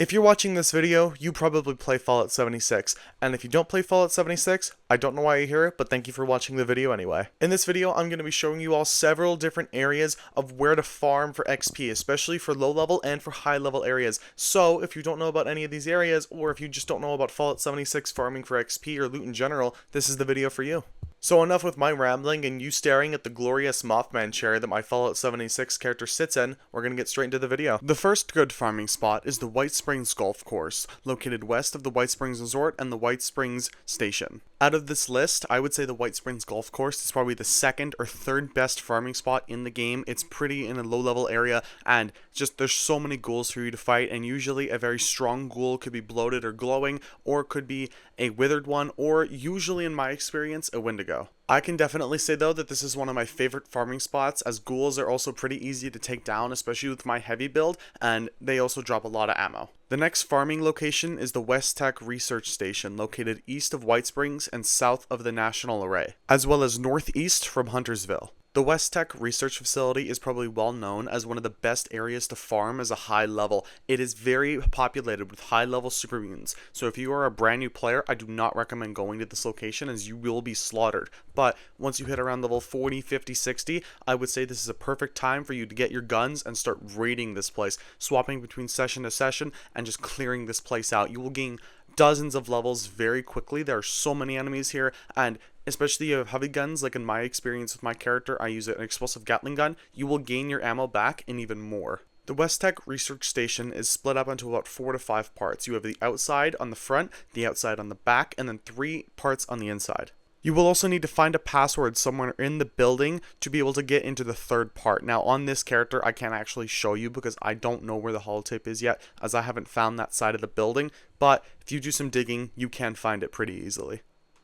If you're watching this video, you probably play Fallout 76, and if you don't play Fallout 76, I don't know why you're here, but thank you for watching the video anyway. In this video, I'm going to be showing you all several different areas of where to farm for XP, especially for low level and for high level areas. So, if you don't know about any of these areas, or if you just don't know about Fallout 76 farming for XP or loot in general, this is the video for you. So enough with my rambling and you staring at the glorious Moth Man chair that my Fallout 76 character sits in. We're gonna get straight into the video. The first good farming spot is the White Springs Golf Course, located west of the White Springs Resort and the White Springs Station. Out of this list, I would say the White Springs Golf Course is probably the second or third best farming spot in the game. It's pretty in a low level area and just there's so many ghouls for you to fight, and usually a very strong ghoul could be bloated or glowing, or could be a withered one, or usually in my experience a Wendigo. I can definitely say though that this is one of my favorite farming spots, as ghouls are also pretty easy to take down, especially with my heavy build, and they also drop a lot of ammo. The next farming location is the Westtech Research Station, located east of White Springs and south of the National Array, as well as northeast from Huntersville. The Westtech Research Facility is probably well known as one of the best areas to farm as a high level. It is very populated with high level super mutants, so if you are a brand new player, I do not recommend going to this location as you will be slaughtered. But once you hit around level 40, 50, 60, I would say this is a perfect time for you to get your guns and start raiding this place, swapping between session to session and just clearing this place out. You will gain dozens of levels very quickly. There are so many enemies here, and especially if you have heavy guns, like in my experience with my character, I use an explosive Gatling gun, you will gain your ammo back and even more. The Westtech Research Station is split up into about 4 to 5 parts. You have the outside on the front, the outside on the back, and then 3 parts on the inside. You will also need to find a password somewhere in the building to be able to get into the third part. Now on this character, I can't actually show you because I don't know where the holotape is yet, as I haven't found that side of the building, but if you do some digging, you can find it pretty easily.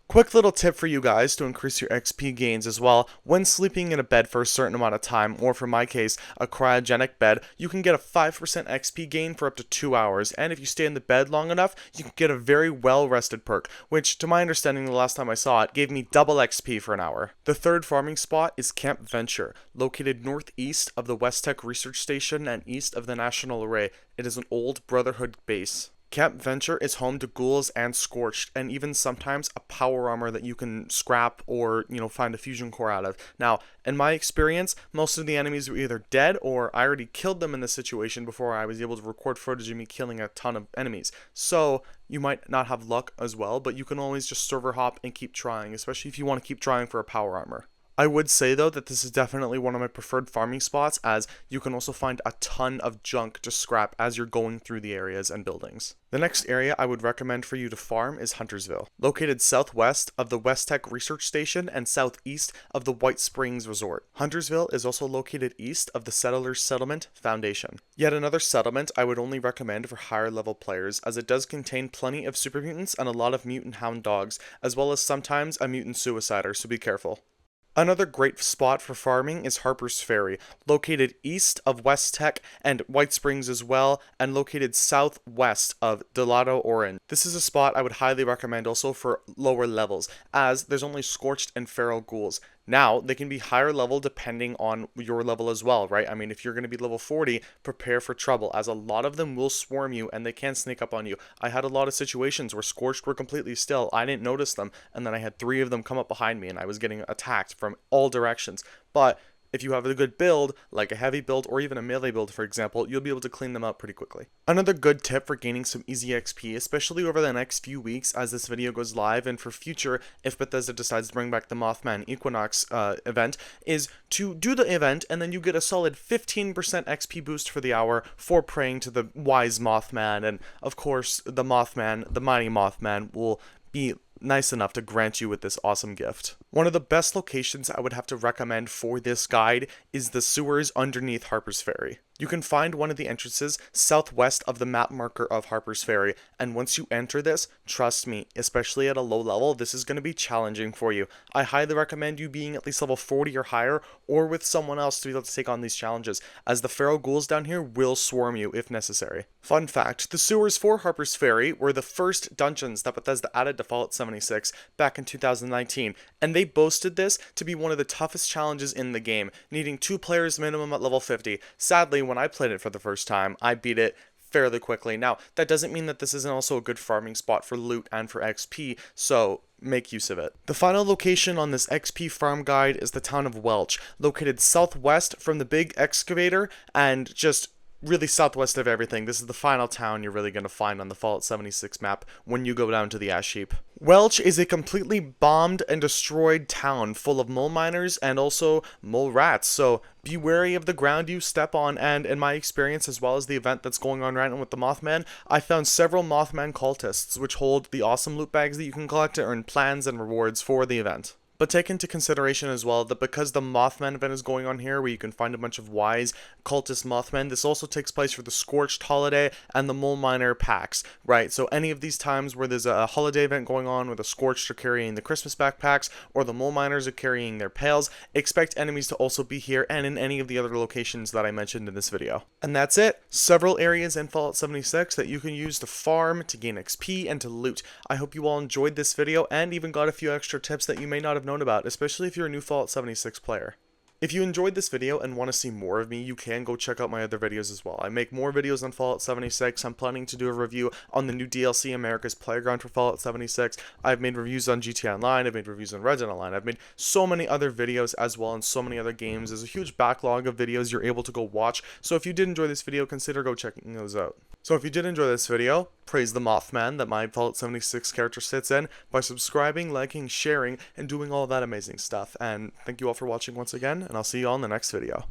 Quick little tip for you guys to increase your XP gains as well. When sleeping in a bed for a certain amount of time, or for my case, a cryogenic bed, you can get a 5% XP gain for up to 2 hours. And if you stay in the bed long enough, you can get a very well-rested perk, which to my understanding the last time I saw it, gave me double XP for an hour. The third farming spot is Camp Venture, located northeast of the Westtech Research Station and east of the National Array. It is an old Brotherhood base. Camp Venture is home to ghouls and Scorched, and even sometimes a power armor that you can scrap or, find a fusion core out of. Now, in my experience, most of the enemies were either dead or I already killed them in this situation before I was able to record footage of me killing a ton of enemies. So, you might not have luck as well, but you can always just server hop and keep trying, especially if you want to keep trying for a power armor. I would say though that this is definitely one of my preferred farming spots, as you can also find a ton of junk to scrap as you're going through the areas and buildings. The next area I would recommend for you to farm is Huntersville, located southwest of the Westtech Research Station and southeast of the White Springs Resort. Huntersville is also located east of the Settlers Settlement Foundation. Yet another settlement I would only recommend for higher level players, as it does contain plenty of super mutants and a lot of mutant hound dogs, as well as sometimes a mutant suicider, so be careful. Another great spot for farming is Harper's Ferry, located east of Westtech and White Springs as well, and located southwest of Delado Orange. This is a spot I would highly recommend also for lower levels, as there's only Scorched and Feral ghouls. Now, they can be higher level depending on your level as well, right? I mean, if you're going to be level 40, prepare for trouble, as a lot of them will swarm you and they can sneak up on you. I had a lot of situations where Scorched were completely still. I didn't notice them, and then I had 3 of them come up behind me and I was getting attacked from all directions. But if you have a good build, like a heavy build or even a melee build for example, you'll be able to clean them up pretty quickly. Another good tip for gaining some easy XP, especially over the next few weeks as this video goes live and for future if Bethesda decides to bring back the Moth Man Equinox event, is to do the event and then you get a solid 15% XP boost for the hour for praying to the wise Moth Man, and of course the Moth Man, the mighty Moth Man, will be nice enough to grant you with this awesome gift. One of the best locations I would have to recommend for this guide is the sewers underneath Harper's Ferry. You can find one of the entrances southwest of the map marker of Harper's Ferry, and once you enter this, trust me, especially at a low level, this is going to be challenging for you. I highly recommend you being at least level 40 or higher, or with someone else to be able to take on these challenges, as the feral ghouls down here will swarm you if necessary. Fun fact, the sewers for Harper's Ferry were the first dungeons that Bethesda added to Fallout 76 back in 2019, and they boasted this to be one of the toughest challenges in the game, needing 2 players minimum at level 50. Sadly, when I played it for the first time, I beat it fairly quickly. Now, that doesn't mean that this isn't also a good farming spot for loot and for XP, so make use of it. The final location on this XP farm guide is the town of Welch, located southwest from the big excavator and just really southwest of everything. This is the final town you're really going to find on the Fallout 76 map when you go down to the ash heap. Welch is a completely bombed and destroyed town full of mole miners and also mole rats, so be wary of the ground you step on. And in my experience, as well as the event that's going on right now with the Moth Man, I found several Moth Man cultists, which hold the awesome loot bags that you can collect to earn plans and rewards for the event. But take into consideration as well that because the Mothman event is going on here, where you can find a bunch of wise cultist Mothmen, this also takes place for the Scorched holiday and the Mole Miner packs, right? So any of these times where there's a holiday event going on where the Scorched are carrying the Christmas backpacks or the Mole Miners are carrying their pails, expect enemies to also be here and in any of the other locations that I mentioned in this video. And that's it. Several areas in Fallout 76 that you can use to farm, to gain XP, and to loot. I hope you all enjoyed this video and even got a few extra tips that you may not have known about, especially if you're a new Fallout 76 player. If you enjoyed this video and want to see more of me, you can go check out my other videos as well. I make more videos on Fallout 76. I'm planning to do a review on the new DLC, America's Playground for Fallout 76. I've made reviews on GTA Online, I've made reviews on Red Dead Online, I've made so many other videos as well, and so many other games. There's a huge backlog of videos you're able to go watch, so if you did enjoy this video, consider go checking those out. So if you did enjoy this video, praise the Moth Man that my Fallout 76 character sits in by subscribing, liking, sharing, and doing all that amazing stuff. And thank you all for watching once again, and I'll see you all in the next video.